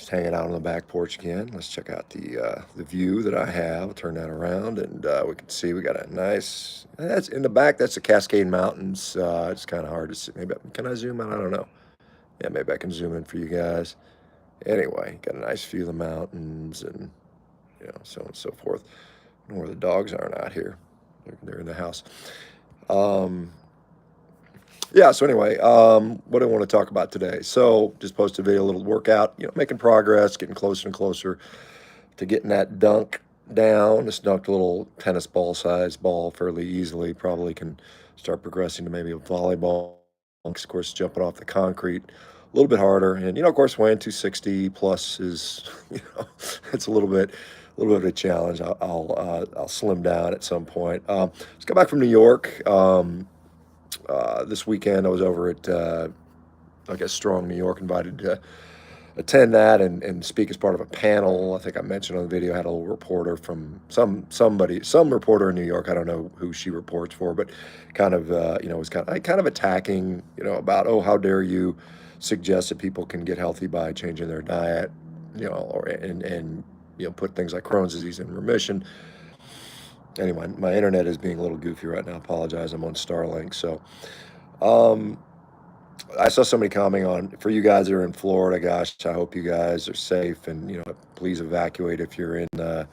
Just hanging out on the back porch again. Let's check out the view that I have. I'll turn that around, and we can see we got a nice. That's in the back. That's the Cascade Mountains. It's kind of hard to see. Maybe can I zoom in? I don't know. Yeah, maybe I can zoom in for you guys. Anyway, got a nice view of the mountains, and so on and so forth. I don't know where the dogs aren't out here. They're in the house. Um, yeah, so anyway, what do I want to talk about today? So just posted a video, a little workout, making progress, getting closer and closer to getting that dunk down. Just dunked a little tennis ball size ball fairly easily. Probably can start progressing to maybe a volleyball. Of course, jumping off the concrete a little bit harder. And, of course, weighing 260 plus is, it's a little bit of a challenge. I'll slim down at some point. Just got back from New York. This weekend I was over at, I guess, Strong New York, invited to attend that and speak as part of a panel. I think I mentioned on the video, I had a little reporter from some reporter in New York. I don't know who she reports for, but kind of, was kind of attacking, about, oh, how dare you suggest that people can get healthy by changing their diet, or and put things like Crohn's disease in remission. Anyway, my internet is being a little goofy right now. I apologize. I'm on Starlink. So, um, I saw somebody commenting on, for you guys that are in Florida, gosh, I hope you guys are safe, and, please evacuate if you're in the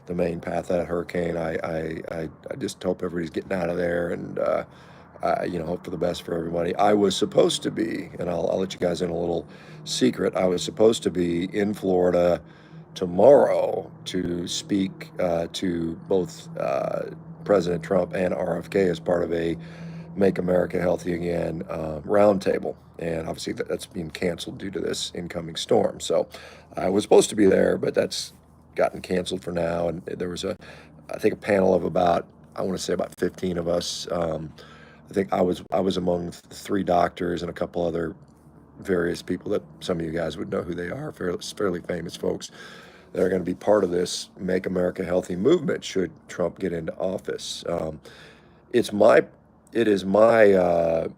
main path of that hurricane. I just hope everybody's getting out of there, and, hope for the best for everybody. I was supposed to be, and I'll let you guys in a little secret, I was supposed to be in Florida tomorrow to speak to both President Trump and RFK as part of a Make America Healthy Again roundtable. And obviously that's being canceled due to this incoming storm. So I was supposed to be there, but that's gotten canceled for now. And there was I think a panel of about, I want to say about 15 of us. I think I was among three doctors and a couple other various people that some of you guys would know who they are, fairly famous folks that are going to be part of this Make America Healthy movement should Trump get into office. It's my it is my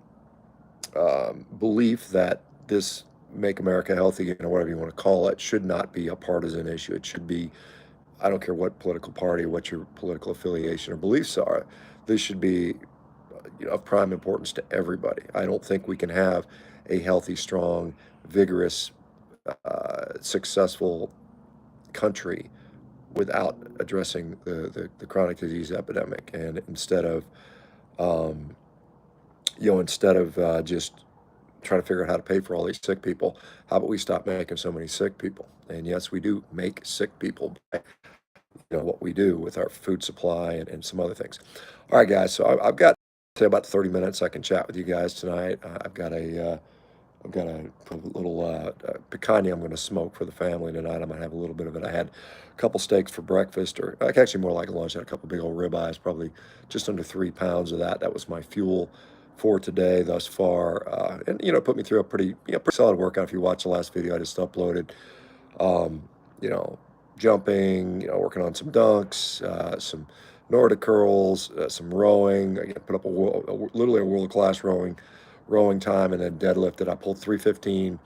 belief that this Make America Healthy, whatever you want to call it, should not be a partisan issue. It should be, I don't care what political party, what your political affiliation or beliefs are, this should be, of prime importance to everybody. I don't think we can have a healthy, strong, vigorous, successful country without addressing the chronic disease epidemic. And um, instead of just trying to figure out how to pay for all these sick people, how about we stop making so many sick people? And yes, we do make sick people by what we do with our food supply and some other things. All right, guys. So I've got, say, about 30 minutes I can chat with you guys tonight. I've got a little picanha I'm going to smoke for the family tonight. I'm going to have a little bit of it. I had a couple steaks for breakfast, or actually more like lunch. I had a couple big old ribeyes, probably just under 3 pounds of that. That was my fuel for today thus far. And, put me through a pretty solid workout. If you watch the last video I just uploaded, um, you know, jumping, working on some dunks, some Nordic curls, some rowing. I put up literally a world-class rowing time, and then deadlifted. I pulled 315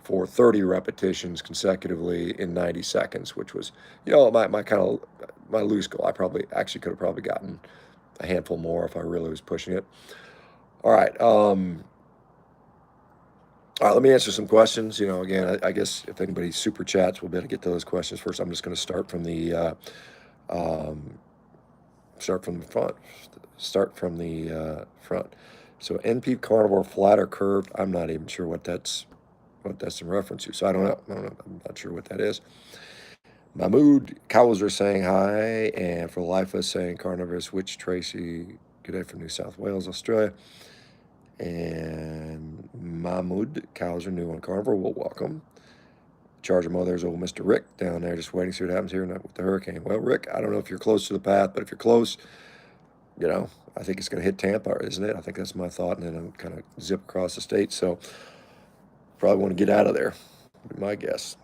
for 30 repetitions consecutively in 90 seconds, which was, my kind of my loose goal. I probably actually could have probably gotten a handful more if I really was pushing it. All right. All right, let me answer some questions. Again, I guess if anybody super chats, we'll be able to get to those questions first. I'm just going to start from the um, start from the front. Start from the front. So NP carnivore, flat or curved? I'm not even sure what that's in reference to. So I don't know. I'm not sure what that is. Mahmood Cows are saying hi, and for life us saying carnivore switch. Tracy, good day from New South Wales, Australia. And Mahmood Cows are new on carnivore. Well, welcome. Charger Mother's old Mr. Rick down there, just waiting to see what happens here with the hurricane. Well, Rick, I don't know if you're close to the path, but if you're close, I think it's going to hit Tampa, isn't it? I think that's my thought, and then I'll kind of zip across the state. So probably want to get out of there, would be my guess.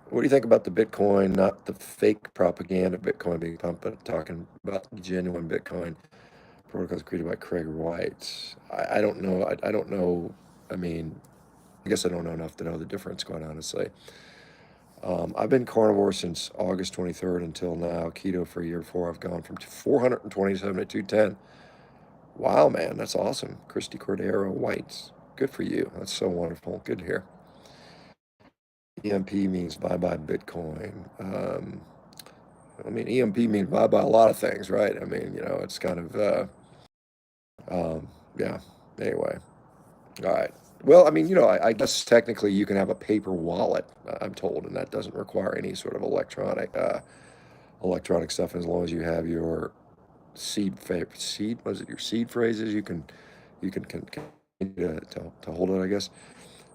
What do you think about the Bitcoin, not the fake propaganda Bitcoin being pumped, but talking about the genuine Bitcoin protocols created by Craig Wright? I don't know. I don't know. I mean, I guess I don't know enough to know the difference, quite honestly. I've been carnivore since August 23rd until now. Keto for a year four. I've gone from 427 to 210. Wow, man, that's awesome. Christy Cordero Whites. Good for you. That's so wonderful. Good to hear. EMP means bye bye Bitcoin. I mean, EMP means bye bye a lot of things, right? I mean, it's kind of, yeah. Anyway, all right. Well, I mean, I guess technically you can have a paper wallet, I'm told, and that doesn't require any sort of electronic stuff as long as you have your seed, was it your seed phrases? You can continue to hold it, I guess.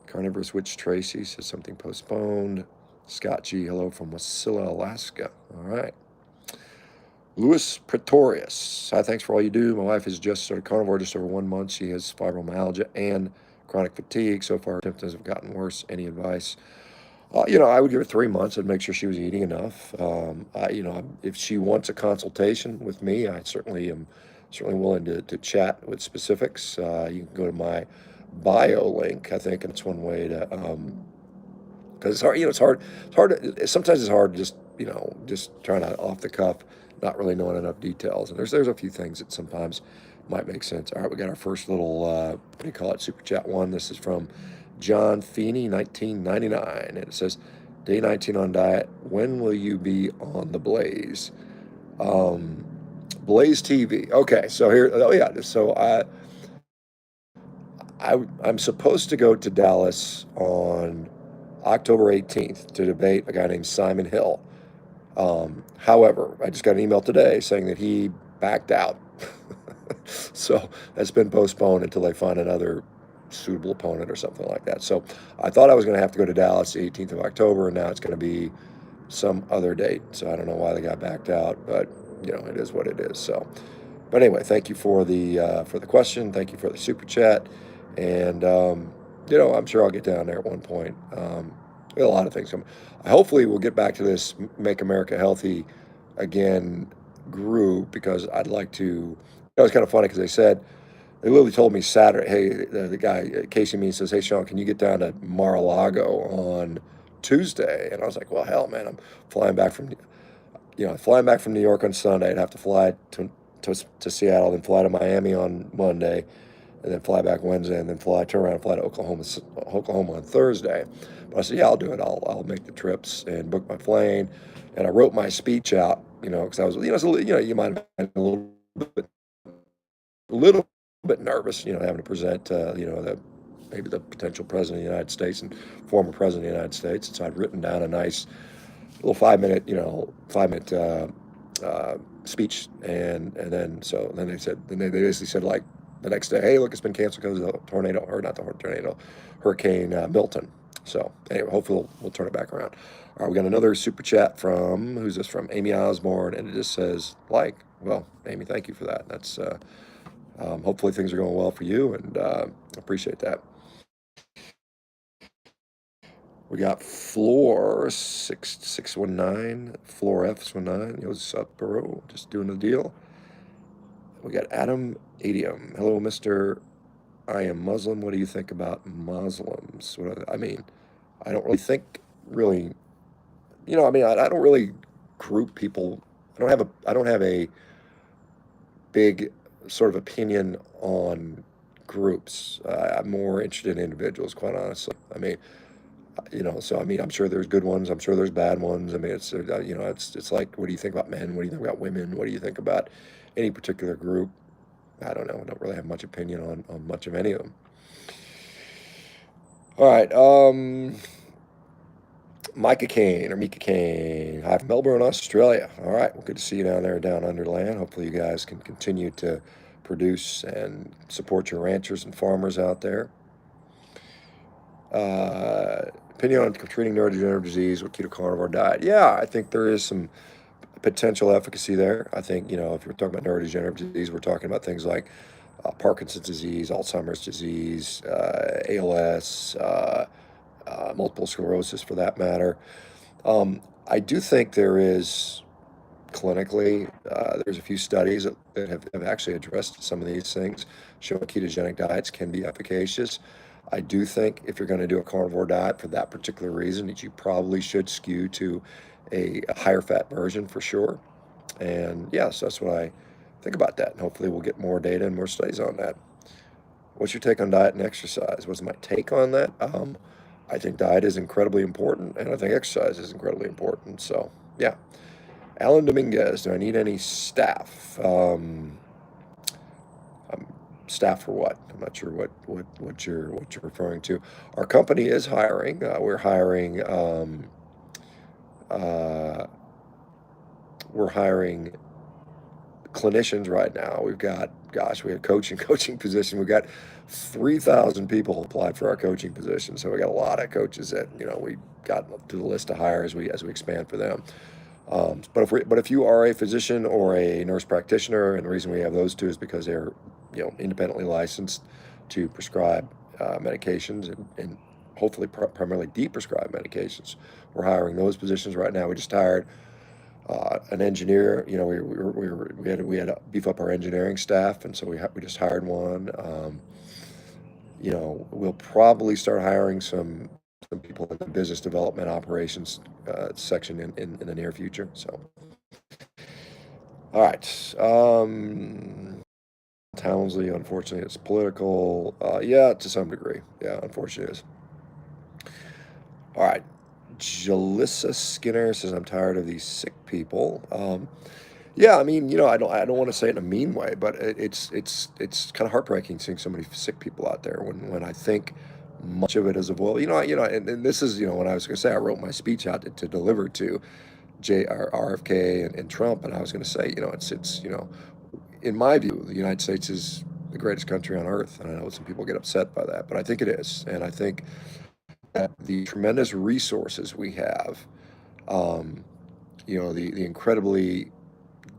Carnivore Switch Tracy says something postponed. Scott G, hello from Wasilla, Alaska. All right. Louis Pretorius, hi, thanks for all you do. My wife has just started carnivore just over 1 month. She has fibromyalgia and chronic fatigue. So far, her symptoms have gotten worse. Any advice? I would give her 3 months and make sure she was eating enough. If she wants a consultation with me, I certainly am willing to chat with specifics. You can go to my bio link, I think, and it's one way to, because it's hard, sometimes it's hard just trying to off the cuff, not really knowing enough details. And there's a few things that sometimes might make sense. All right, we got our first little, what do you call it, super chat one. This is from John Feeney, 1999. And it says, day 19 on diet. When will you be on the Blaze? Blaze TV. Okay, so here, oh yeah, so I'm supposed to go to Dallas on October 18th to debate a guy named Simon Hill. However, I just got an email today saying that he backed out. So that's been postponed until they find another suitable opponent or something like that. So I thought I was going to have to go to Dallas the 18th of October, and now it's going to be some other date. So I don't know why they got backed out, but it is what it is. So, but anyway, thank you for the question. Thank you for the super chat, and I'm sure I'll get down there at one point. A lot of things. Hopefully, we'll get back to this Make America Healthy again group because I'd like to. It was kind of funny because they literally told me Saturday, hey, the guy, Casey Means says, hey, Shawn, can you get down to Mar-a-Lago on Tuesday? And I was like, well, hell, man, I'm flying back from, flying back from New York on Sunday. I'd have to fly to Seattle, then fly to Miami on Monday, and then fly back Wednesday, and then turn around and fly to Oklahoma on Thursday. But I said, yeah, I'll do it. I'll make the trips and book my plane. And I wrote my speech out, because I was, you might have been a little bit nervous, having to present, maybe the potential president of the United States and former president of the United States. And so I'd written down a nice little 5 minute speech, and then they basically said like the next day, hey, look, it's been canceled because of the tornado, or not the tornado, Hurricane Milton. So anyway, hopefully we'll turn it back around. All right, we got another super chat from, who's this from? Amy Osborne, and it just says well, Amy, thank you for that. That's hopefully things are going well for you, and appreciate that. We got Floor 6619, Floor F19. What's up, bro? Just doing the deal. We got Adam Adium. Hello, Mr. I am Muslim. What do you think about Muslims? I mean, I don't really think really, I don't really group people. I don't have a big sort of opinion on groups. I'm more interested in individuals, quite honestly. I mean, so I mean, I'm sure there's good ones. I'm sure there's bad ones. I mean, it's like, what do you think about men? What do you think about women? What do you think about any particular group? I don't know. I don't really have much opinion on much of any of them. All right. Micah Kane. Hi from Melbourne, Australia. All right. Well, good to see you down there, down underland. Hopefully you guys can continue to produce and support your ranchers and farmers out there. Opinion on treating neurodegenerative disease with keto carnivore diet. Yeah, I think there is some potential efficacy there. I think, if you're talking about neurodegenerative disease, we're talking about things like Parkinson's disease, Alzheimer's disease, ALS, multiple sclerosis for that matter. I do think there is clinically, there's a few studies that have actually addressed some of these things, showing ketogenic diets can be efficacious. I do think if you're going to do a carnivore diet for that particular reason, that you probably should skew to a higher fat version for sure. And yes, that's what I think about that. And hopefully we'll get more data and more studies on that. What's your take on diet and exercise? What's my take on that? I think diet is incredibly important, and I think exercise is incredibly important. So, yeah. Alan Dominguez, do I need any staff? Staff for what? I'm not sure what you're referring to. Our company is hiring. Uh, we're hiring clinicians right now. We've got, gosh, we have coaching position. We've got 3,000 people applied for our coaching position. So we got a lot of coaches that, we got to the list to hire as we expand for them. But if you are a physician or a nurse practitioner, and the reason we have those two is because they're, independently licensed to prescribe medications and hopefully primarily de-prescribe medications. We're hiring those positions right now. We just hired an engineer. We had to beef up our engineering staff, and so we just hired one. We'll probably start hiring some people in the business development operations section in the near future. So, all right. Townsley, unfortunately, it's political. Yeah, to some degree. Yeah, unfortunately, it is. All right. Jalissa Skinner says, I'm tired of these sick people. Yeah, I mean, I don't want to say it in a mean way, but it's kind of heartbreaking seeing so many sick people out there when I think much of it is of, well, and this is, when I was going to say, I wrote my speech out to deliver to RFK and Trump, and I was going to say, it's in my view, the United States is the greatest country on earth, and I know some people get upset by that, but I think it is, and I think that the tremendous resources we have, um, the incredibly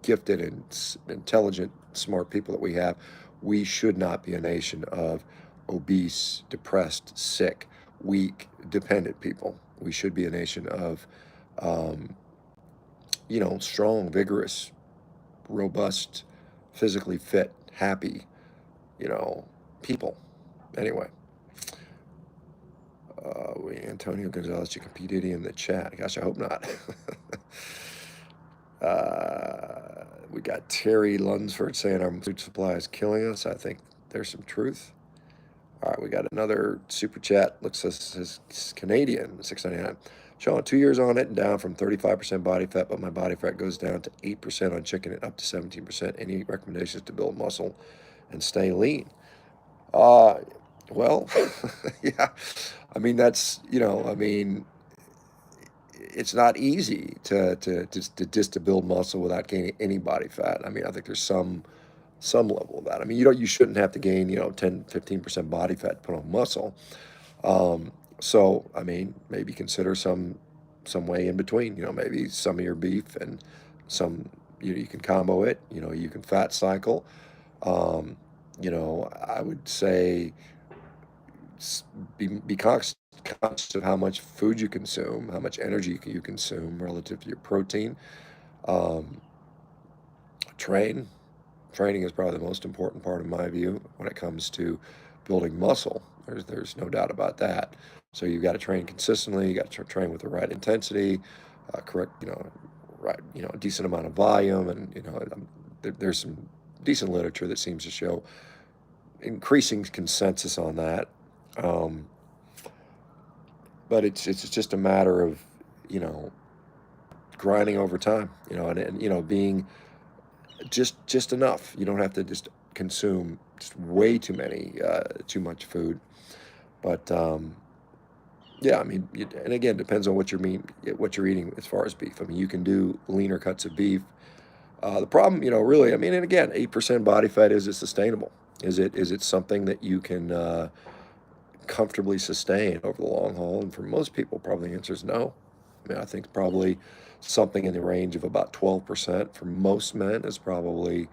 gifted and intelligent, smart people that we have, we should not be a nation of obese, depressed, sick, weak, dependent people. We should be a nation of, um, strong, vigorous, robust, physically fit, happy, you know, people. Anyway, Antonio Gonzalez, you can P. Diddy in the chat. Gosh, I hope not. We got Terry Lunsford saying our food supply is killing us. I think there's some truth. All right, we got another super chat. Looks says Canadian, 699. Shawn, 2 years on it and down from 35% body fat, but my body fat goes down to 8% on chicken and up to 17%. Any recommendations to build muscle and stay lean? Uh, well, yeah. I mean, it's not easy to build muscle without gaining any body fat. I mean, I think there's some level of that. I mean, you shouldn't have to gain, 10, 15% body fat to put on muscle. So, I mean, maybe consider some way in between, maybe some of your beef and some, you can combo it, you can fat cycle. I would say be conscious of how much food you consume, how much energy you consume relative to your protein. Um, train. Training is probably the most important part of my view when it comes to building muscle. There's no doubt about that. So you've got to train consistently. You got to train with the right intensity, correct, right, a decent amount of volume, and there's some decent literature that seems to show increasing consensus on that. Um, but it's just a matter of you know grinding over time, and being just enough. You don't have to just consume just way too much food. But yeah, I mean, and again, depends on what you're eating as far as beef. I mean, you can do leaner cuts of beef. The problem, really, I mean, and again, 8% body fat, is it sustainable? Is it something that you can comfortably sustain over the long haul? And for most people, probably the answer is no. I mean, I think probably something in the range of about 12% for most men is probably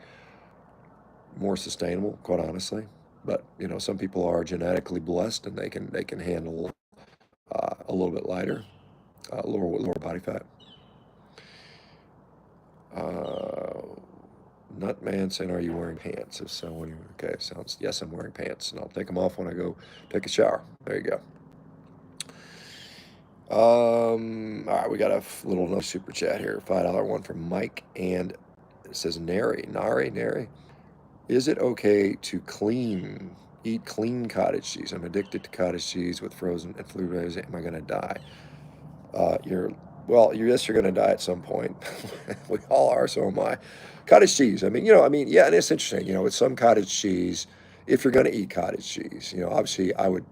more sustainable, quite honestly. But some people are genetically blessed and they can handle a little bit lighter, lower body fat. Uh, Nut man saying, "Are you wearing pants?" If so, what do you? Okay, sounds yes, I'm wearing pants, and I'll take them off when I go take a shower. There you go. All right, we got a little no super chat here. $5 one from Mike, and it says Nari. Is it okay to eat clean cottage cheese? I'm addicted to cottage cheese with frozen and fluoride. Am I gonna die? You're well. Yes, you're gonna die at some point. We all are. So am I. Cottage cheese. I mean, yeah, and it's interesting. With some cottage cheese, if you're gonna eat cottage cheese, obviously I would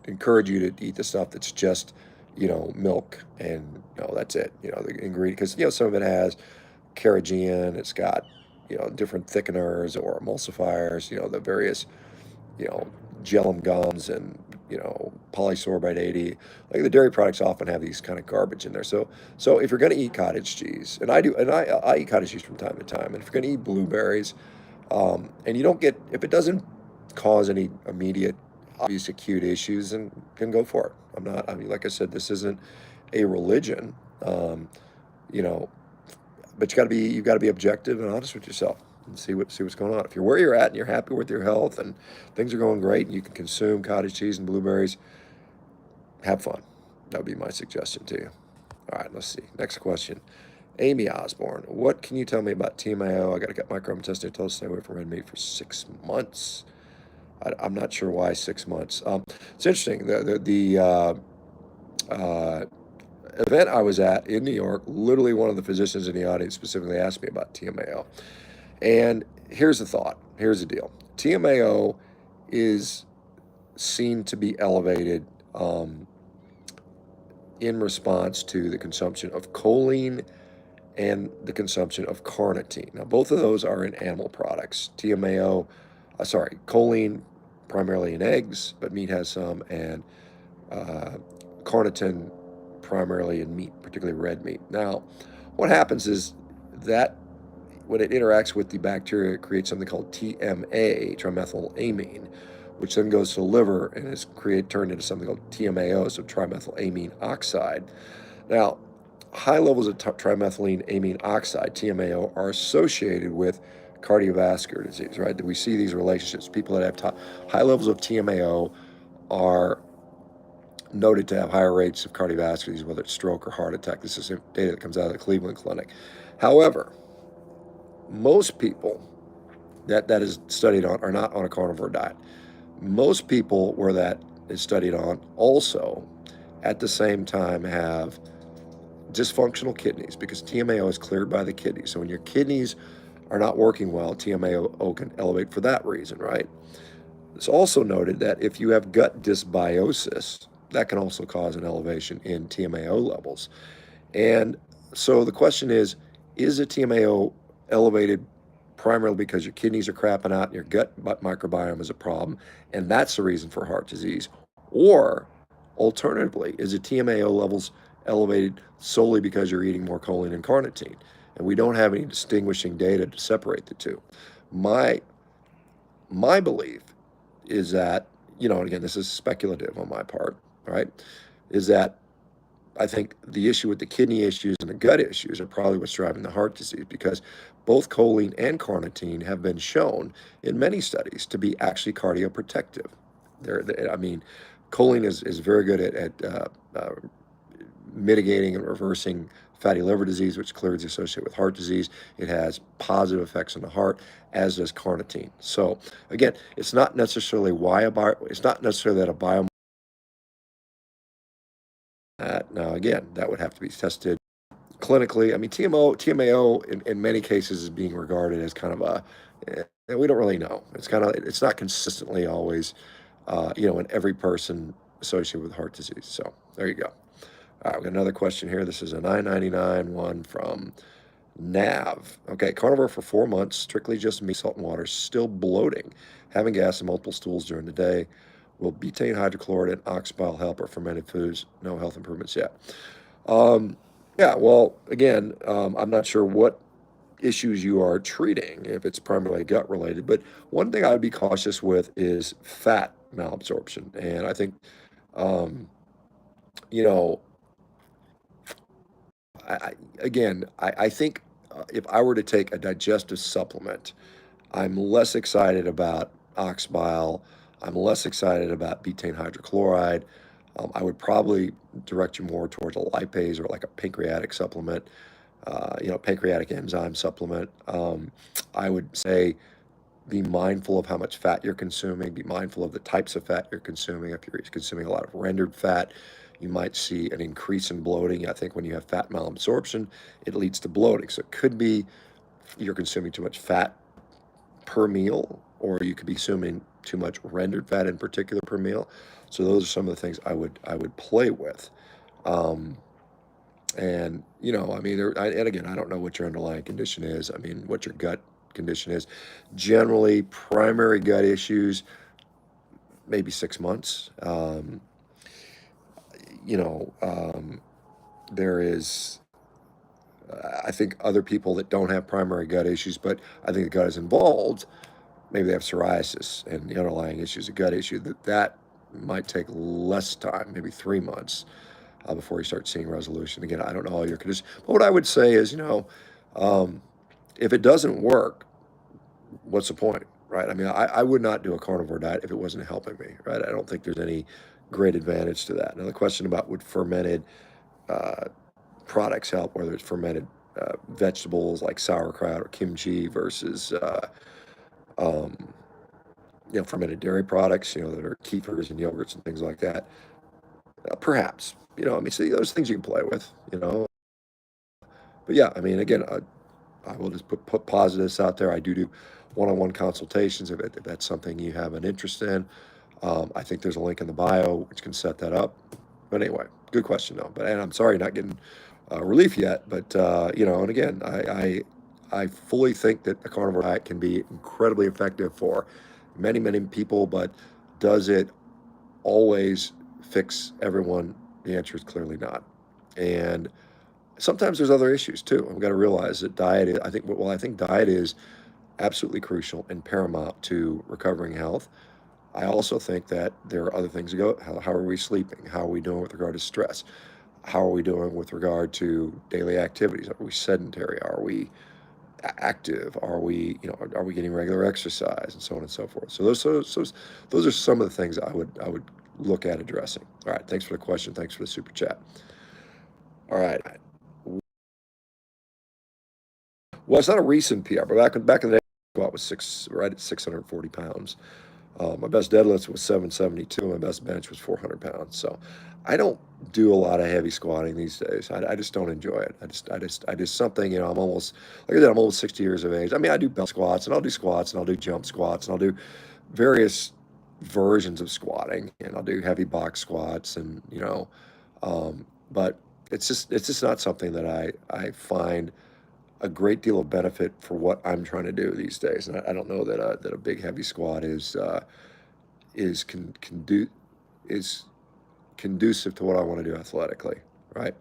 encourage you to eat the stuff that's just, milk and that's it. The ingredient because some of it has carrageenan. It's got different thickeners or emulsifiers. The various you know gelum gums and polysorbate 80. Like the dairy products often have these kind of garbage in there. So if you're going to eat cottage cheese, and I do, and I eat cottage cheese from time to time, and if you're going to eat blueberries, and you don't get if it doesn't cause any immediate obvious acute issues, then can go for it. I mean, like I said, this isn't a religion. You know, but you've got to be objective and honest with yourself and see what's going on. If you're where you're at and you're happy with your health and things are going great and you can consume cottage cheese and blueberries, have fun. That would be my suggestion to you. All right, let's see. Next question. Amy Osborne, what can you tell me about TMAO? I got to get microbiome testing. Told to stay away from red meat for 6 months. I'm not sure why 6 months. It's interesting. The uh, event I was at in New York, literally one of the physicians in the audience specifically asked me about TMAO. And here's the thought. Here's the deal. TMAO is seen to be elevated in response to the consumption of choline and the consumption of carnitine. Now, both of those are in animal products. Choline primarily in eggs, but meat has some, and carnitine primarily in meat, particularly red meat. Now, what happens is that when it interacts with the bacteria, it creates something called TMA, trimethylamine, which then goes to the liver and is turned into something called TMAO, so trimethylamine oxide. Now, high levels of trimethylamine oxide, TMAO, are associated with cardiovascular disease, right? We see these relationships. People that have high levels of TMAO are noted to have higher rates of cardiovascular disease, whether it's stroke or heart attack. This is data that comes out of the Cleveland Clinic. However, most people that is studied on are not on a carnivore diet. Most people where that is studied on also at the same time have dysfunctional kidneys because TMAO is cleared by the kidneys. So when your kidneys are not working well, TMAO can elevate for that reason, right? It's also noted that if you have gut dysbiosis, that can also cause an elevation in TMAO levels. And so the question is a TMAO elevated primarily because your kidneys are crapping out and your gut microbiome is a problem, and that's the reason for heart disease? Or alternatively, is the TMAO levels elevated solely because you're eating more choline and carnitine? And we don't have any distinguishing data to separate the two. My my belief is that, and again, this is speculative on my part, right? Is that I think the issue with the kidney issues and the gut issues are probably what's driving the heart disease because both choline and carnitine have been shown in many studies to be actually cardioprotective. I mean, choline is very good at mitigating and reversing fatty liver disease, which clearly is associated with heart disease. It has positive effects on the heart, as does carnitine. So again, it's not necessarily it's not necessarily that a bio. Now again, that would have to be tested clinically. I mean, TMAO in many cases is being regarded as kind of we don't really know. It's not consistently always, in every person associated with heart disease. So there you go. All right, we got another question here. This is a 999 one from Nav. Okay, carnivore for 4 months, strictly just meat, salt, and water, still bloating, having gas and multiple stools during the day. Will betaine hydrochloride and ox bile help or fermented foods? No health improvements yet. Um, yeah, well, again, I'm not sure what issues you are treating, if it's primarily gut related, but one thing I would be cautious with is fat malabsorption. And I think, um, you know, I think if I were to take a digestive supplement, I'm less excited about ox bile. I'm less excited about betaine hydrochloride. I would probably direct you more towards a lipase or like a pancreatic supplement, pancreatic enzyme supplement. I would say be mindful of how much fat you're consuming, be mindful of the types of fat you're consuming. If you're consuming a lot of rendered fat, you might see an increase in bloating. I think when you have fat malabsorption, it leads to bloating. So it could be you're consuming too much fat per meal, or you could be consuming too much rendered fat in particular per meal. So those are some of the things I would play with. Um, and I mean, and again, I don't know what your underlying condition is. I mean, what your gut condition is. Generally, primary gut issues, maybe 6 months. You know, um, there is, I think, other people that don't have primary gut issues, but I think the gut is involved. Maybe they have psoriasis and the underlying issue is a gut issue. That might take less time, maybe 3 months, before you start seeing resolution. Again, I don't know all your conditions, but what I would say is, um, if it doesn't work, what's the point, right? I mean, I would not do a carnivore diet if it wasn't helping me, right? I don't think there's any great advantage to that. Now, the question about would fermented uh, products help, whether it's fermented vegetables like sauerkraut or kimchi versus um, fermented dairy products, that are kefirs and yogurts and things like that. Perhaps, I mean, so those things you can play with. But yeah, I mean, again, I will just put positives out there. I do one-on-one consultations if that's something you have an interest in. I think there's a link in the bio which can set that up. But anyway, good question though. And I'm sorry not getting relief yet. But and again, I fully think that the carnivore diet can be incredibly effective for many people. But does it always fix everyone? The answer is clearly not. And sometimes there's other issues too. I've got to realize that diet is, I think diet is absolutely crucial and paramount to recovering health. I also think that there are other things to go. How are we sleeping? How are we doing with regard to stress? How are we doing with regard to daily activities? Are we sedentary? Are we active? Are we getting regular exercise and so on and so forth? So those are some of the things I would look at addressing. All right. Thanks for the question. Thanks for the super chat. All right. Well, it's not a recent PR, but back in the day, squat was right at 640 pounds. My best deadlift was 772. My best bench was 400 pounds. So I don't do a lot of heavy squatting these days. I just don't enjoy it. I just something, I'm almost, like I said, I'm almost 60 years of age. I mean, I do belt squats and I'll do squats and I'll do jump squats and I'll do various versions of squatting and I'll do heavy box squats but it's just not something that I find a great deal of benefit for what I'm trying to do these days. And I don't know that a big heavy squat is con, condu- is conducive to what I want to do athletically, right?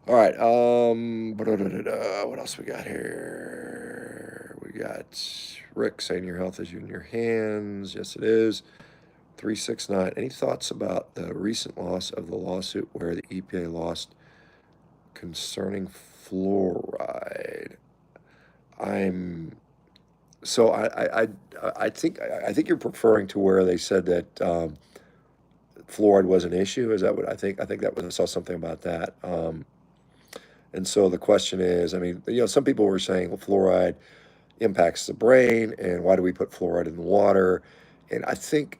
All right. What else we got here? We got Rick saying your health is in your hands. Yes, it is. 369. Any thoughts about the recent loss of the lawsuit where the EPA lost concerning fluoride? I'm so I think you're referring to where they said that fluoride was an issue. Is that what I think? I think that was I saw something about that. And so the question is, I mean, some people were saying, well, fluoride impacts the brain, and why do we put fluoride in the water? And I think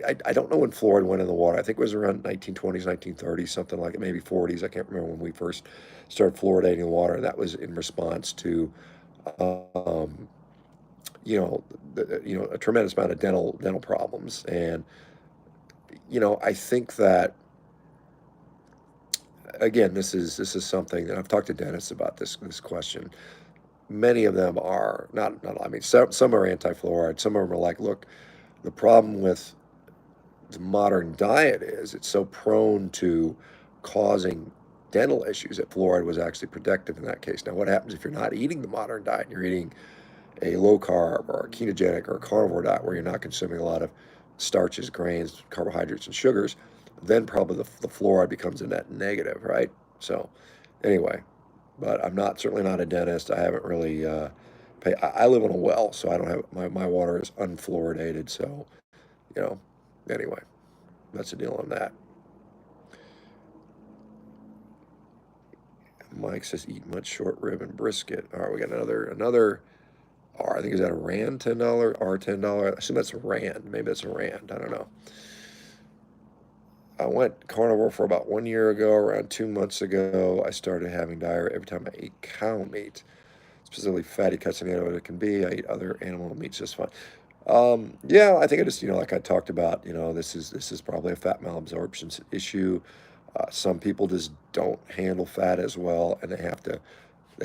I don't know when fluoride went in the water. I think it was around 1920s, 1930s, something like it, maybe 40s. I can't remember when we first started fluoridating the water, and that was in response to um, a tremendous amount of dental problems. And I think that again, this is something that I've talked to dentists about this question. Many of them are not. I mean, some are anti-fluoride. Some of them are like, look, the problem with the modern diet is it's so prone to causing dental issues that fluoride was actually protective in that case. Now, what happens if you're not eating the modern diet and you're eating a low carb or a ketogenic or a carnivore diet where you're not consuming a lot of starches, grains, carbohydrates, and sugars? Then probably the fluoride becomes a net negative, right? So, anyway, but I'm not certainly not a dentist. I haven't really I live on a well, so I don't have my water is unfluoridated. So you know, anyway, that's the deal on that. Mike says eat much short rib and brisket. All right, we got another R. I think is that a rand $10 R $10. I assume that's a rand. Maybe that's a rand. I don't know. I went carnivore for about 1 year ago. Around 2 months ago, I started having diarrhea every time I ate cow meat, specifically fatty cuts and what it can be. I eat other animal meats just fine. Yeah, I think I just, like I talked about, this is probably a fat malabsorption issue. Some people just don't handle fat as well, and they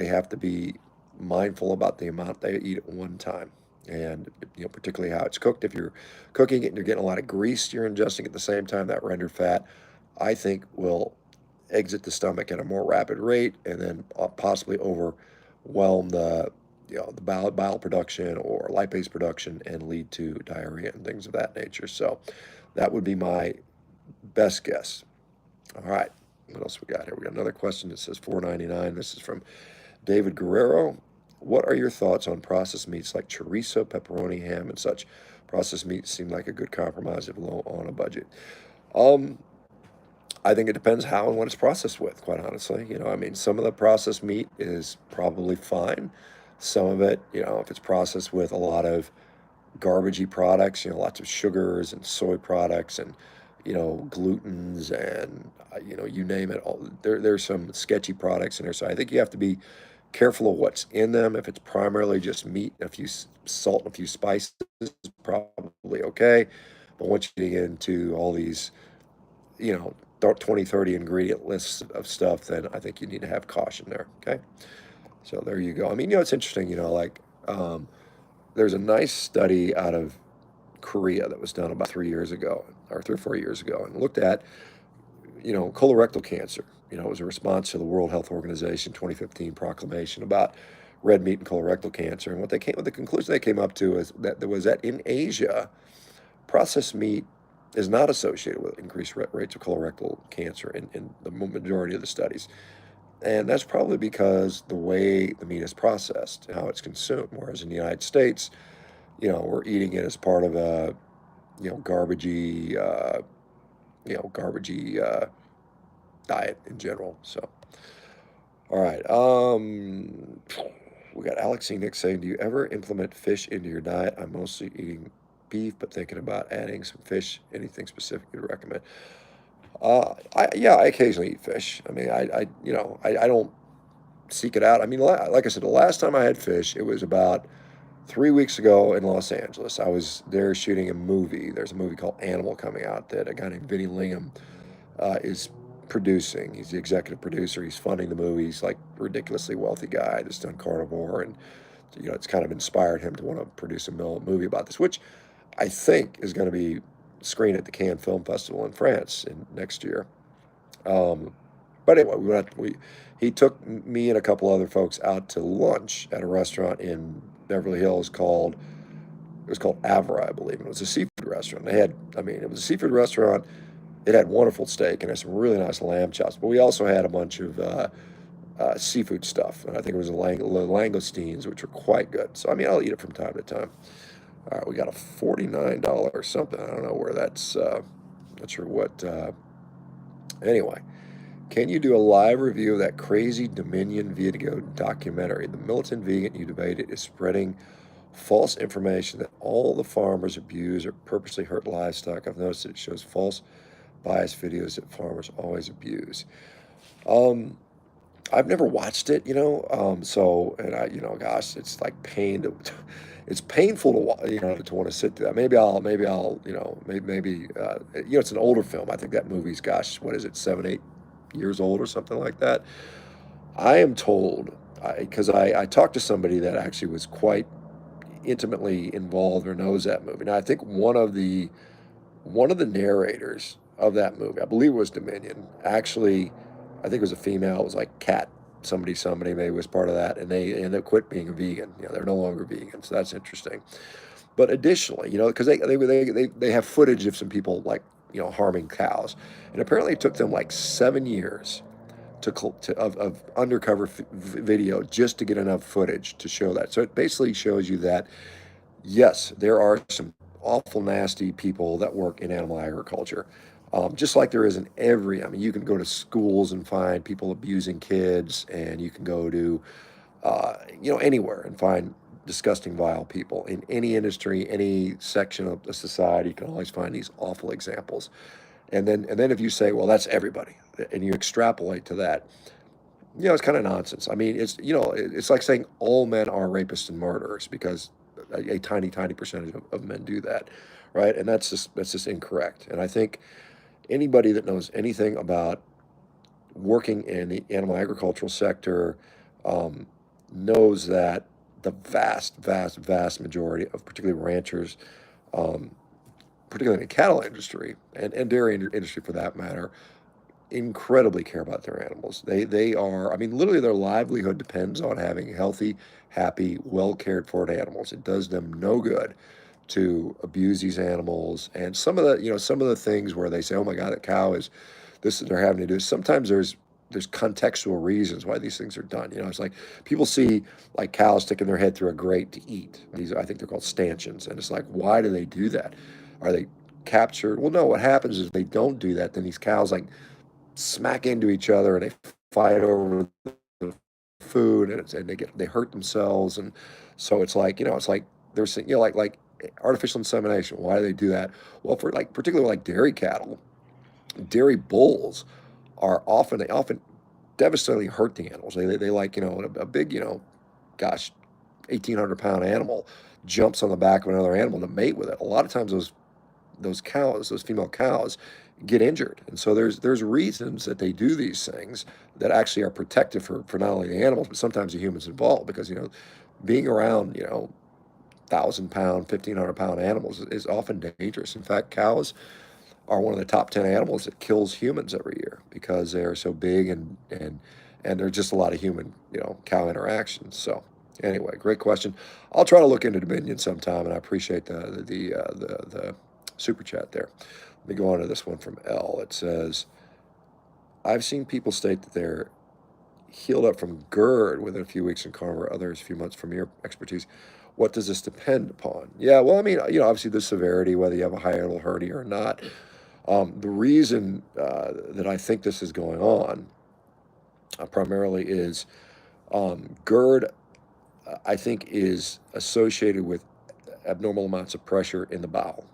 have to be mindful about the amount they eat at one time, and particularly how it's cooked. If you're cooking it and you're getting a lot of grease you're ingesting at the same time, that rendered fat, I think, will exit the stomach at a more rapid rate, and then possibly overwhelm the bile production or lipase production and lead to diarrhea and things of that nature. So that would be my best guess. All right. What else we got here? We got another question that says 4.99. This is from David Guerrero. What are your thoughts on processed meats like chorizo, pepperoni, ham, and such? Processed meats seem like a good compromise if low on a budget. Um, I think it depends how and what it's processed with, quite honestly. I mean, some of the processed meat is probably fine. Some of it, if it's processed with a lot of garbagey products, lots of sugars and soy products and, glutens and, you name it. There's some sketchy products in there. So I think you have to be careful of what's in them. If it's primarily just meat, a few salt and a few spices, probably okay. But once you get into all these, you know, 20, 30 ingredient lists of stuff, then I think you need to have caution there. Okay. So there you go. I mean, it's interesting, um, there's a nice study out of Korea that was done about 3 years ago, or 3 or 4 years ago, and looked at, colorectal cancer. It was a response to the World Health Organization 2015 proclamation about red meat and colorectal cancer. And the conclusion they came up to is that there was that in Asia, processed meat is not associated with increased rates of colorectal cancer in the majority of the studies. And that's probably because the way the meat is processed and how it's consumed. Whereas in the United States, we're eating it as part of a, garbagey, diet in general. So, all right. We got Alex Nick saying, do you ever implement fish into your diet? I'm mostly eating beef, but thinking about adding some fish. Anything specific you'd recommend? Yeah, I occasionally eat fish. I mean, I don't seek it out. I mean, like I said, the last time I had fish, it was about 3 weeks ago in Los Angeles. I was there shooting a movie. There's a movie called Animal coming out that a guy named Vinny Lingham is producing. He's the executive producer. He's funding the movie. He's like a ridiculously wealthy guy that's done Carnivore, and it's kind of inspired him to want to produce a movie about this, which I think is going to be screened at the Cannes Film Festival in France in next year. Um, but anyway, he took me and a couple other folks out to lunch at a restaurant in Beverly Hills it was called Avra, I believe. And it was a seafood restaurant. It was a seafood restaurant. It had wonderful steak and had some really nice lamb chops. But we also had a bunch of seafood stuff. And I think it was langoustines, which were quite good. So, I mean, I'll eat it from time to time. All right, we got a $49 something. I don't know where that's, not sure what. Anyway, can you do a live review of that crazy Dominion video documentary? The militant vegan you debated is spreading false information that all the farmers abuse or purposely hurt livestock. I've noticed that it shows false biased videos that farmers always abuse. Um, I've never watched it, so, and gosh, it's like it's painful to to want to sit through that. Maybe I'll, it's an older film. I think that movie's, gosh, what is it, 7, 8 years old or something like that. I am told, because I talked to somebody that actually was quite intimately involved or knows that movie. Now, I think one of the narrators of that movie, I believe it was Dominion, actually, I think it was a female. It was like Cat, somebody maybe was part of that, and they quit being a vegan. They're no longer vegan, so that's interesting. But additionally, because they have footage of some people like harming cows, and apparently it took them like 7 years of undercover video just to get enough footage to show that. So it basically shows you that yes, there are some awful nasty people that work in animal agriculture. Just like there is in every, I mean, you can go to schools and find people abusing kids, and you can go to, anywhere and find disgusting, vile people in any industry, any section of the society. You can always find these awful examples. And then if you say, well, that's everybody, and you extrapolate to that, it's kind of nonsense. I mean, it's like saying all men are rapists and murderers because a tiny, tiny percentage of men do that, right? And that's just incorrect. And I think anybody that knows anything about working in the animal agricultural sector um, knows that the vast, vast, vast majority of particularly ranchers, um, particularly in the cattle industry and dairy industry for that matter, incredibly care about their animals. They are, I mean, literally their livelihood depends on having healthy, happy, well cared for animals. It does them no good to abuse these animals. And some of the things where they say, "Oh my God, that cow is this," they're having to do. Sometimes there's contextual reasons why these things are done. It's like people see like cows sticking their head through a grate to eat. These, I think they're called stanchions, and it's like, why do they do that? Are they captured? Well, no. What happens is they don't do that. Then these cows like smack into each other and they fight over the food, and they hurt themselves. And so it's like there's like artificial insemination. Why do they do that? Well, for like particularly like dairy cattle, dairy bulls they often devastatingly hurt the animals. They like a big gosh, 1,800-pound animal jumps on the back of another animal to mate with it. A lot of times those female cows get injured. And so there's reasons that they do these things that actually are protective for not only the animals, but sometimes the humans involved, because being around 1,000-pound, 1,500-pound animals is often dangerous. In fact, cows are one of the top 10 animals that kills humans every year because they are so big, and there's just a lot of human cow interactions. So anyway, great question. I'll try to look into Dominion sometime, and I appreciate the super chat there. Let me go on to this one from L. It says, I've seen people state that they're healed up from GERD within a few weeks in carnivore, others a few months. From your expertise, what does this depend upon? Yeah, well, I mean, obviously the severity, whether you have a hiatal hernia or not. The reason that I think this is going on primarily is GERD, I think, is associated with abnormal amounts of pressure in the bowel.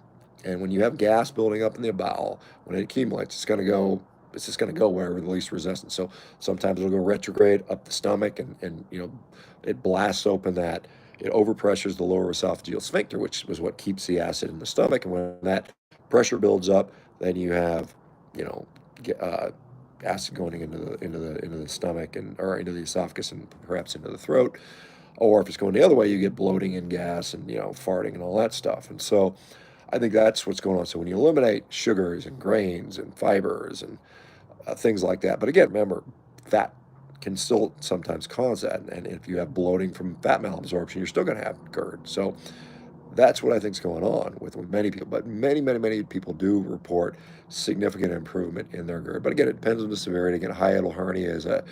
And when you have gas building up in the bowel, when it accumulates, it's just going to go wherever the least resistance. So sometimes it'll go retrograde up the stomach, and it blasts open that, it overpressures the lower esophageal sphincter, which is what keeps the acid in the stomach. And when that pressure builds up, then you have, you know, acid going into the stomach or into the esophagus and perhaps into the throat. Or if it's going the other way, you get bloating and gas and farting and all that stuff. And so I think that's what's going on. So when you eliminate sugars and grains and fibers and things like that, but again, remember, fat can still sometimes cause that. And if you have bloating from fat malabsorption, you're still going to have GERD. So that's what I think is going on with many people. But many, many, many people do report significant improvement in their GERD. But again, it depends on the severity. Again, hiatal hernia is a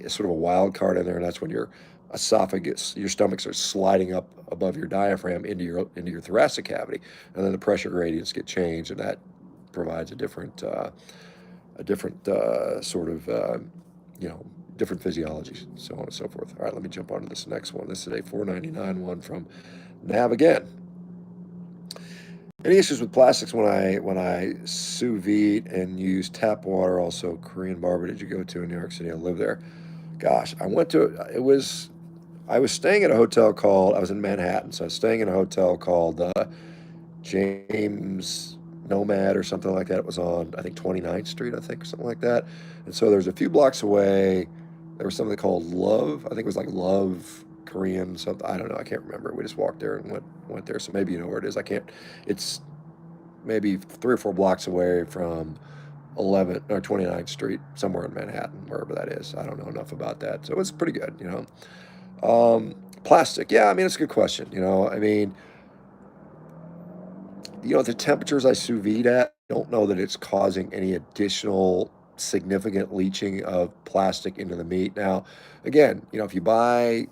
sort of a wild card in there, and that's when your esophagus, your stomach starts sliding up above your diaphragm into your thoracic cavity, and then the pressure gradients get changed, and that provides a different sort of different physiologies, so on and so forth. All right, let me jump on to this next one. This is a 499 one from Nav again. Any issues with plastics when I sous vide and use tap water? Also, Korean barber did you go to in New York City? I live there. Gosh, I was staying at a hotel called, I was in Manhattan, so I was staying in a hotel called James Nomad or something like that. It was on, I think, 29th Street, I think, or something like that. And so there's a few blocks away, there was something called Love. I think it was like Love Korean something. I don't know. I can't remember. We just walked there and went there. So maybe you know where it is. I can't. It's maybe 3 or 4 blocks away from 11th or 29th Street, somewhere in Manhattan, wherever that is. I don't know enough about that. So it was pretty good. Plastic. Yeah, I mean, it's a good question. I mean, the temperatures I sous vide at, I don't know that it's causing any additional significant leaching of plastic into the meat. Now, again, if you buy,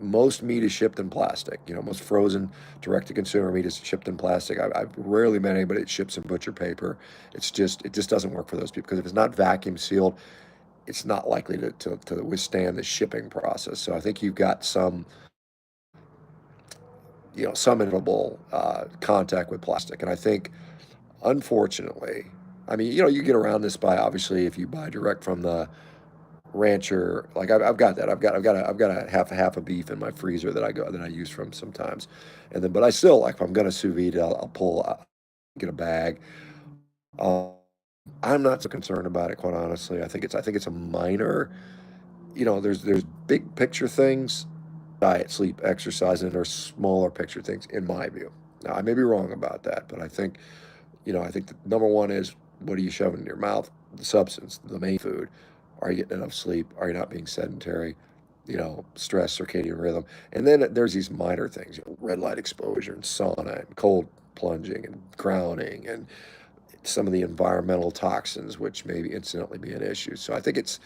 most meat is shipped in plastic. Most frozen direct-to-consumer meat is shipped in plastic. I've rarely met anybody that ships in butcher paper. It just doesn't work for those people, because if it's not vacuum sealed, it's not likely to withstand the shipping process. So I think you've got some inevitable contact with plastic. And I think, unfortunately, I mean, you get around this by, obviously, if you buy direct from the rancher. Like I've got that. I've got a half a beef in my freezer that I use from sometimes, and then, but I still, like, if I'm gonna sous vide, I'll get a bag. Um, I'm not so concerned about it, quite honestly. I think it's a minor. There's big picture things, diet, sleep, exercise, and there's smaller picture things, in my view. Now, I may be wrong about that, but I think the number one is, what are you shoving in your mouth? The substance, the main food. Are you getting enough sleep? Are you not being sedentary? Stress, circadian rhythm. And then there's these minor things, red light exposure and sauna and cold plunging and grounding and some of the environmental toxins, which may incidentally be an issue. So I think it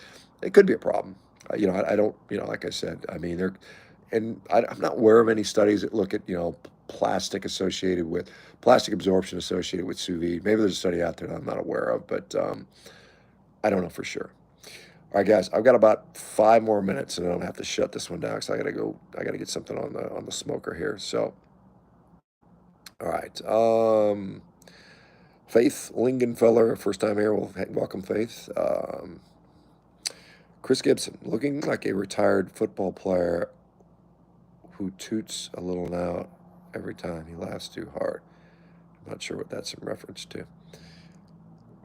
could be a problem. I don't, like I said, I mean, I'm not aware of any studies that look at, plastic absorption associated with sous vide. Maybe there's a study out there that I'm not aware of, but I don't know for sure. All right, guys, I've got about 5 more minutes, and then I'm gonna have to shut this one down because I gotta go. I gotta get something on the smoker here. So, all right. Faith Lingenfeller, first time here. Well, welcome, Faith. Chris Gibson, looking like a retired football player who toots a little now every time he laughs too hard. I'm not sure what that's in reference to.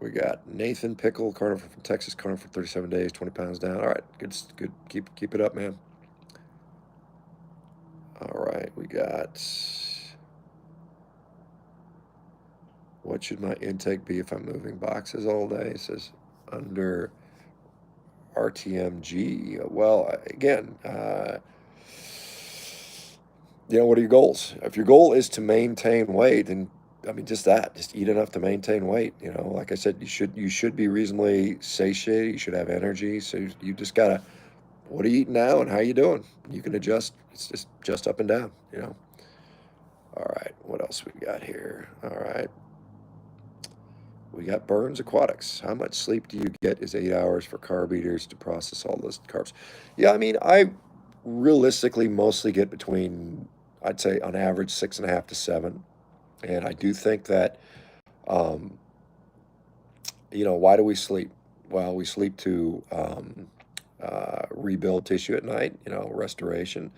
We got Nathan Pickle, carnivore from Texas, carnivore for 37 days, 20 pounds down. All right, good. Keep it up, man. All right, we got, what should my intake be if I'm moving boxes all day? It says under RTMG. Well, again, what are your goals? If your goal is to maintain weight, then, I mean, just eat enough to maintain weight. Like I said, you should be reasonably satiated. You should have energy. So you just gotta, what are you eating now and how you doing? You can adjust. It's just up and down. All right, what else we got here? All right, we got Burns Aquatics. How much sleep do you get? Is 8 hours for carb eaters to process all those carbs? Yeah, I mean, I realistically mostly get between, I'd say, on average, 6.5 to 7. And I do think that, um, why do we sleep? Well, we sleep to rebuild tissue at night, restoration.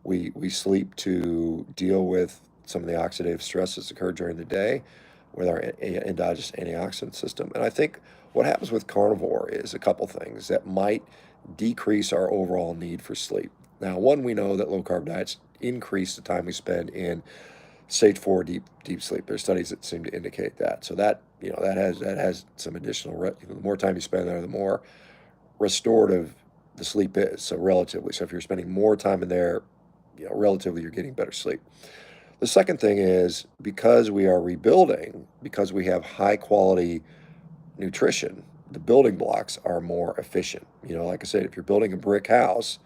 We sleep to deal with some of the oxidative stresses that occur during the day with our endogenous antioxidant system. And I think what happens with carnivore is a couple things that might decrease our overall need for sleep. Now, one, we know that low carb diets increase the time we spend in stage 4 deep sleep. There's studies that seem to indicate that. So that has some additional. The more time you spend there, the more restorative the sleep is. So relatively, so if you're spending more time in there, relatively, you're getting better sleep. The second thing is, because we are rebuilding, because we have high quality nutrition, the building blocks are more efficient. Like I said, if you're building a brick house,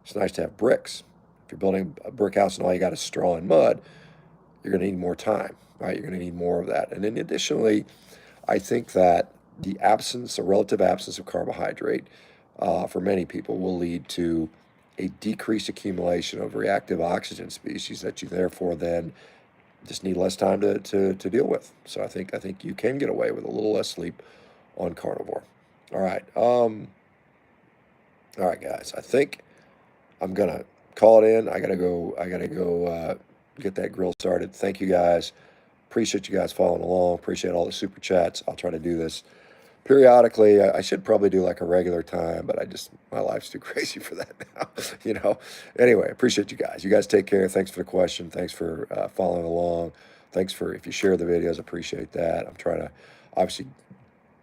it's nice to have bricks. If you're building a brick house and all you got is straw and mud, you're going to need more time, right? You're going to need more of that. And then additionally, I think that the relative absence of carbohydrate, for many people, will lead to a decreased accumulation of reactive oxygen species that you therefore then just need less time to deal with. So I think you can get away with a little less sleep on carnivore. All right. All right, guys. I think I'm gonna call it in. I gotta go get that grill started. Thank you, guys. Appreciate you guys following along. Appreciate all the super chats. I'll try to do this periodically. I should probably do like a regular time, but my life's too crazy for that now. Anyway, appreciate you guys. You guys take care. Thanks for the question. Thanks for following along. Thanks for, if you share the videos, appreciate that. I'm trying to obviously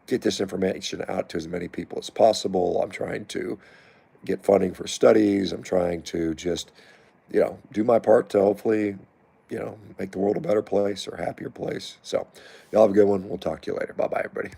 get this information out to as many people as possible. I'm trying to get funding for studies. I'm trying to just, do my part to hopefully, make the world a better place or happier place. So y'all have a good one. We'll talk to you later. Bye-bye, everybody.